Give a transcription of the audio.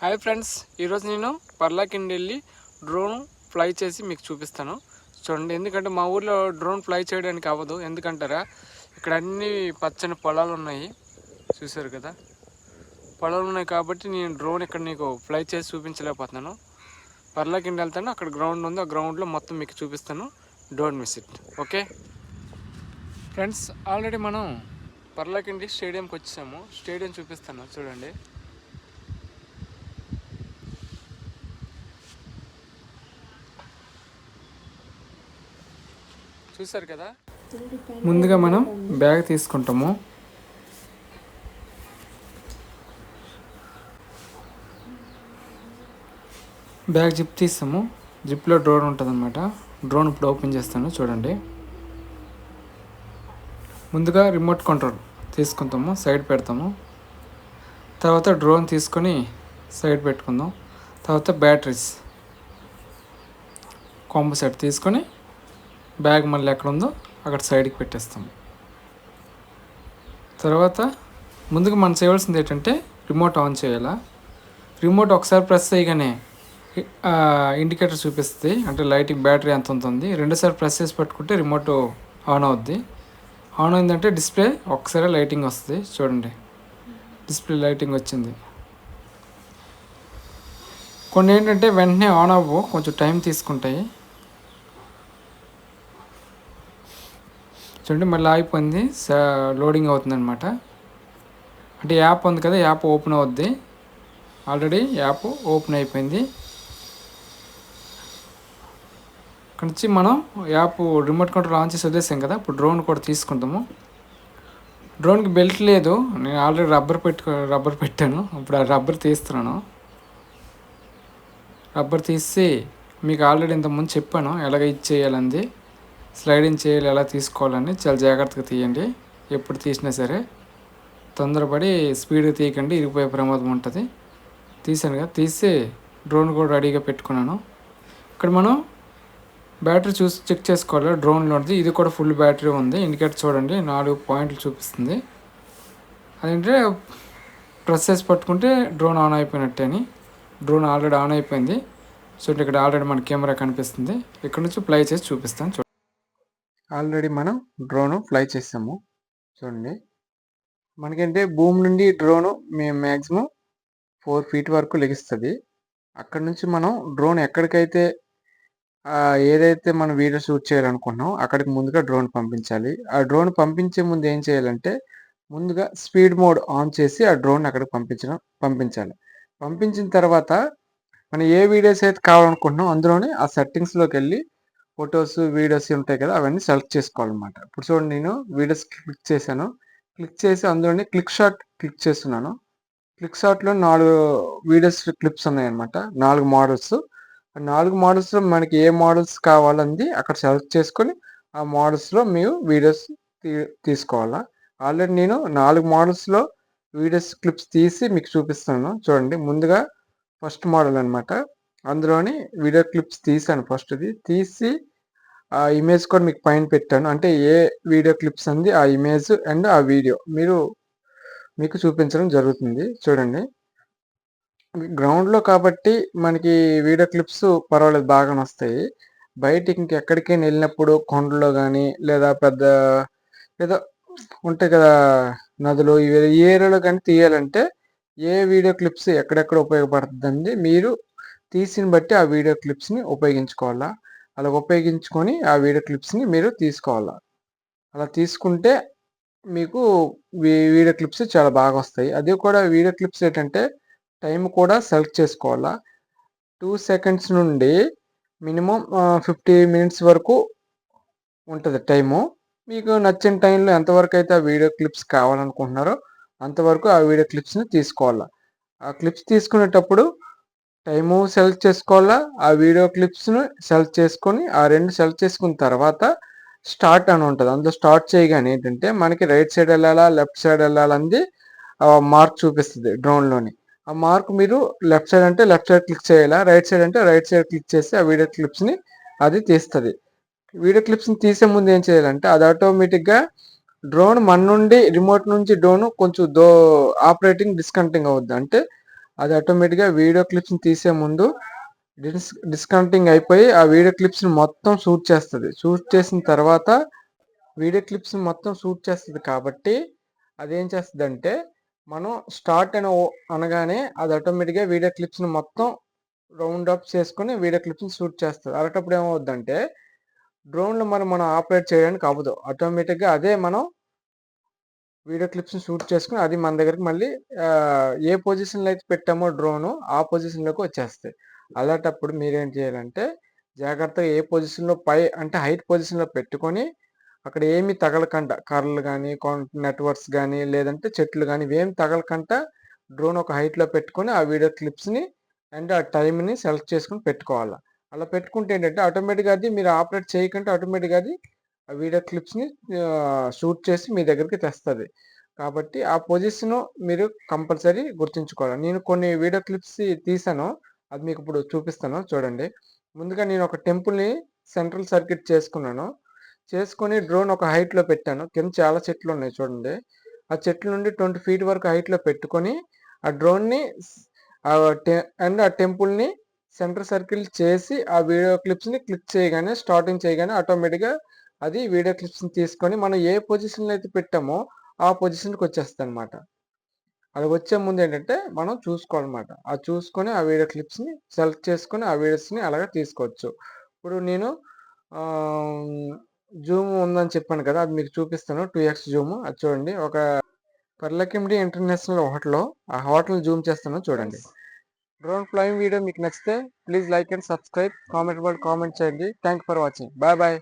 Hi friends, ఈరోజు నేను పర్లాకిండి వెళ్ళి డ్రోన్ ఫ్లై చేసి మీకు చూపిస్తాను. చూడండి, ఎందుకంటే మా ఊర్లో డ్రోన్ ఫ్లై చేయడానికి అవ్వదు. ఎందుకంటారా, ఇక్కడ అన్ని పచ్చని పొలాలు ఉన్నాయి, చూసారు కదా. పొలాలు ఉన్నాయి కాబట్టి నేను డ్రోన్ ఇక్కడ నీకు ఫ్లై చేసి చూపించలేకపోతున్నాను. పర్లాకిండి వెళ్తాను, అక్కడ గ్రౌండ్ ఉంది, ఆ గ్రౌండ్లో మొత్తం మీకు చూపిస్తాను. Don't miss it. Okay friends, already మనం పర్లాకిండి స్టేడియంకి వచ్చాము. స్టేడియం చూపిస్తాను, చూడండి. చూసారు కదా. ముందుగా మనం బ్యాగ్ తీసుకుంటాము. బ్యాగ్ జిప్ తీస్తాము. జిప్లో డ్రోన్ ఉంటుంది అనమాట. డ్రోన్ ఇప్పుడు ఓపెన్ చేస్తాను, చూడండి. ముందుగా రిమోట్ కంట్రోల్ తీసుకుంటాము, సైడ్ పెడతాము. తర్వాత డ్రోన్ తీసుకొని సైడ్ పెట్టుకుందాం. తర్వాత బ్యాటరీస్ కాంబో సెట్ తీసుకొని బ్యాగ్ మళ్ళీ ఎక్కడ ఉందో అక్కడ సైడ్కి పెట్టేస్తాము. తర్వాత ముందుగా మనం చేయవలసింది ఏంటంటే రిమోట్ ఆన్ చేయాలా. రిమోట్ ఒకసారి ప్రెస్ చేయగానే ఇండికేటర్ చూపిస్తుంది, అంటే లైటింగ్ బ్యాటరీ ఎంత ఉంటుంది. రెండుసార్లు ప్రెస్ చేసి పట్టుకుంటే రిమోట్ ఆన్ అవుద్ది. ఆన్ అయిందంటే డిస్ప్లే ఒకసారి లైటింగ్ వస్తుంది, చూడండి. డిస్ప్లే లైటింగ్ వచ్చింది. కొన్ని ఏంటంటే వెంటనే ఆన్ అవ్వవు, కొంచెం టైం తీసుకుంటాయి. చూడండి, మళ్ళీ ఆగిపోయింది, లోడింగ్ అవుతుంది అనమాట. అంటే యాప్ ఉంది కదా, యాప్ ఓపెన్ అవుద్ది. ఆల్రెడీ యాప్ ఓపెన్ అయిపోయింది. ఇక్కడ నుంచి మనం యాప్ రిమోట్ కంట్రోల్ ఆన్ చేసి వదిలేసాం కదా. ఇప్పుడు డ్రోన్ కూడా తీసుకుంటాము. డ్రోన్కి బెల్ట్ లేదు, నేను ఆల్రెడీ రబ్బర్ పెట్టాను. ఇప్పుడు ఆ రబ్బర్ తీస్తున్నాను. రబ్బర్ తీసి మీకు ఆల్రెడీ ఇంతకుముందు చెప్పాను ఎలాగ ఇది చేయాలంది, స్లైడింగ్ చేయాలి, ఎలా తీసుకోవాలని. చాలా జాగ్రత్తగా తీయండి, ఎప్పుడు తీసినా సరే. తొందరపడి స్పీడ్గా తీయకండి, ఇరిగిపోయే ప్రమాదం ఉంటుంది. తీసాను కదా, తీసి డ్రోన్ కూడా రెడీగా పెట్టుకున్నాను. ఇక్కడ మనం బ్యాటరీ చూసి చెక్ చేసుకోవాలి డ్రోన్లోది. ఇది కూడా ఫుల్ బ్యాటరీ ఉంది. ఇండికేటర్ చూడండి, 4 పాయింట్లు చూపిస్తుంది. అదేంటే ప్రెస్ చేసి పట్టుకుంటే డ్రోన్ ఆన్ అయిపోయినట్టే అని. డ్రోన్ ఆల్రెడీ ఆన్ అయిపోయింది. సో ఇక్కడ ఆల్రెడీ మన కెమెరా కనిపిస్తుంది. ఇక్కడ నుంచి ఫ్లై చేసి చూపిస్తాను, చూడండి. ఆల్రెడీ మనం డ్రోన్ ఫ్లై చేసాము, చూడండి. మనకంటే భూమి నుండి డ్రోను మేము మ్యాక్సిమం 4 feet వరకు లెగిస్తుంది. అక్కడ నుంచి మనం డ్రోన్ ఎక్కడికైతే ఏదైతే మనం వీడియో షూట్ చేయాలనుకుంటున్నాం అక్కడికి ముందుగా డ్రోన్ పంపించాలి. ఆ డ్రోన్ పంపించే ముందు ఏం చేయాలంటే ముందుగా స్పీడ్ మోడ్ ఆన్ చేసి ఆ డ్రోన్ అక్కడికి పంపించాలి. పంపించిన తర్వాత మనం ఏ వీడియోస్ అయితే కావాలనుకుంటున్నాం అందులోనే ఆ సెట్టింగ్స్లోకి వెళ్ళి ఫొటోస్, వీడియోస్ ఉంటాయి కదా, అవన్నీ సెలెక్ట్ చేసుకోవాలన్నమాట. ఇప్పుడు చూడండి, నేను వీడియోస్ క్లిక్ చేశాను. క్లిక్ చేసి అందులోనే క్లిక్ షాట్ క్లిక్ చేస్తున్నాను. క్లిక్ షాట్లో 4 వీడియోస్ క్లిప్స్ ఉన్నాయన్నమాట, 4 మోడల్స్. 4 మోడల్స్లో మనకి ఏ మోడల్స్ కావాలంది అక్కడ సెలెక్ట్ చేసుకొని ఆ మోడల్స్లో మీరు వీడియోస్ తీసుకోవాలా. ఆల్రెడీ నేను 4 మోడల్స్లో వీడియోస్ క్లిప్స్ తీసి మీకు చూపిస్తాను, చూడండి. ముందుగా ఫస్ట్ మోడల్ అనమాట, అందులోని వీడియో క్లిప్స్ తీసాను. ఫస్ట్ది తీసి ఆ ఇమేజ్ కూడా మీకు పైన పెట్టాను. అంటే ఏ వీడియో క్లిప్స్ అంది ఆ ఇమేజ్ అండ్ ఆ వీడియో మీకు చూపించడం జరుగుతుంది, చూడండి. గ్రౌండ్లో కాబట్టి మనకి వీడియో క్లిప్స్ పర్వాలేదు, బాగానే వస్తాయి. బయటికి ఇంకెక్కడికైనా వెళ్ళినప్పుడు కొండలో కానీ లేదా ఏదో ఉంటాయి కదా, నదులు, ఈ ఏరియాలో కానీ తీయాలంటే ఏ వీడియో క్లిప్స్ ఎక్కడెక్కడ ఉపయోగపడుతుందండి, మీరు తీసిన బట్టి ఆ వీడియో క్లిప్స్ని ఉపయోగించుకోవాలా. అలా ఉపయోగించుకొని ఆ వీడియో క్లిప్స్ని మీరు తీసుకోవాలా. అలా తీసుకుంటే మీకు వీడియో క్లిప్స్ చాలా బాగా వస్తాయి. అది కూడా వీడియో క్లిప్స్ ఏంటంటే టైం కూడా సెలెక్ట్ చేసుకోవాలా. 2 seconds నుండి మినిమం 50 minutes వరకు ఉంటుంది టైము. మీకు నచ్చిన టైంలో ఎంతవరకు అయితే ఆ వీడియో క్లిప్స్ కావాలనుకుంటున్నారో అంతవరకు ఆ వీడియో క్లిప్స్ని తీసుకోవాలా. ఆ క్లిప్స్ తీసుకునేటప్పుడు టైము సెలెక్ట్ చేసుకోవాలా, ఆ వీడియో క్లిప్స్ను సెలెక్ట్ చేసుకొని ఆ 2 సెలెక్ట్ చేసుకున్న తర్వాత స్టార్ట్ అని ఉంటుంది. అందులో స్టార్ట్ చేయగానే ఏంటంటే మనకి రైట్ సైడ్ వెళ్ళాలా, లెఫ్ట్ సైడ్ వెళ్ళాలంది మార్క్ చూపిస్తుంది డ్రోన్లోని. ఆ మార్క్ మీరు లెఫ్ట్ సైడ్ అంటే లెఫ్ట్ సైడ్ క్లిక్ చేయాలా, రైట్ సైడ్ అంటే రైట్ సైడ్ క్లిక్ చేసి ఆ వీడియో క్లిప్స్ని అది తీస్తుంది. వీడియో క్లిప్స్ని తీసే ముందు ఏం చేయాలంటే అది ఆటోమేటిక్గా డ్రోన్ మన నుండి రిమోట్ నుంచి డ్రోన్ కొంచెం ఆపరేటింగ్ డిస్కనెక్టింగ్ అవుద్ది. అంటే అది ఆటోమేటిక్గా వీడియో క్లిప్స్ని తీసే ముందు డిస్కనెక్టింగ్ అయిపోయి ఆ వీడియో క్లిప్స్ని మొత్తం షూట్ చేస్తుంది. షూట్ చేసిన తర్వాత వీడియో క్లిప్స్ని మొత్తం షూట్ చేస్తుంది కాబట్టి అదేం చేస్తుందంటే మనం స్టార్ట్ అనగానే అది ఆటోమేటిక్గా వీడియో క్లిప్స్ని మొత్తం రౌండ్ అప్ చేసుకొని వీడియో క్లిప్స్ని షూట్ చేస్తుంది. అలాంటప్పుడు ఏమవుద్దంటే డ్రోన్లో మనం ఆపరేట్ చేయడానికి అవ్వదు. ఆటోమేటిక్గా అదే మనం వీడియో క్లిప్స్ని షూట్ చేసుకుని అది మన దగ్గరికి మళ్ళీ ఏ పొజిషన్లో అయితే పెట్టామో డ్రోను ఆ పొజిషన్లోకి వచ్చేస్తాయి. అలాంటప్పుడు మీరేం చేయాలంటే జాగ్రత్తగా ఏ పొజిషన్లో అంటే హైట్ పొజిషన్లో పెట్టుకొని అక్కడ ఏమి తగలకుండా కర్రలు కానీ నెట్వర్క్స్ కానీ లేదంటే చెట్లు కానీ ఇవేమి తగలకుండా డ్రోన్ ఒక హైట్లో పెట్టుకొని ఆ వీడియో క్లిప్స్ని అండ్ ఆ టైంని సెలెక్ట్ చేసుకుని పెట్టుకోవాలి. అలా పెట్టుకుంటే ఏంటంటే ఆటోమేటిక్గా అది మీరు ఆపరేట్ చేయకుంటే ఆటోమేటిక్గా అది ఆ వీడియో క్లిప్స్ని షూట్ చేసి మీ దగ్గరికి తెస్తుంది. కాబట్టి ఆ పొజిషను మీరు కంపల్సరీ గుర్తుంచుకోవాలి. నేను కొన్ని వీడియో క్లిప్స్ తీసాను. అది మీకు ఇప్పుడు చూపిస్తాను చూడండి. ముందుగా నేను ఒక టెంపుల్ని సెంట్రల్ సర్క్యూట్ చేసుకున్నాను. చేసుకొని డ్రోన్ ఒక హైట్లో పెట్టాను. కింద చాలా చెట్లు ఉన్నాయి చూడండి. ఆ చెట్ల నుండి 20 ఫీట్ వరకు హైట్లో పెట్టుకొని ఆ డ్రోన్ని అండ్ ఆ టెంపుల్ని సెంటర్ సర్కిల్ చేసి ఆ వీడియో క్లిప్స్ని క్లిక్ చేయగానే స్టార్టింగ్ చేయగానే ఆటోమేటిక్గా అది వీడియో క్లిప్స్ని తీసుకొని మనం ఏ పొజిషన్లో అయితే పెట్టామో ఆ పొజిషన్కి వచ్చేస్తుంది అనమాట. అది వచ్చే ముందు ఏంటంటే మనం చూసుకోవాలన్నమాట. ఆ చూసుకొని ఆ వీడియో క్లిప్స్ని సెలెక్ట్ చేసుకొని ఆ వీడియోస్ని అలాగే తీసుకోవచ్చు. ఇప్పుడు నేను జూమ్ ఉందని చెప్పాను కదా, అది మీకు చూపిస్తాను. 2x జూమ్ అది చూడండి. ఒక పర్లకిండి ఇంటర్నేషనల్ హోటల్, ఆ హోటల్ జూమ్ చేస్తాను చూడండి. డ్రోన్ ఫ్లయింగ్ వీడియో మీకు నచ్చితే please like and subscribe, comment చేయండి. Thank for watching. Bye bye.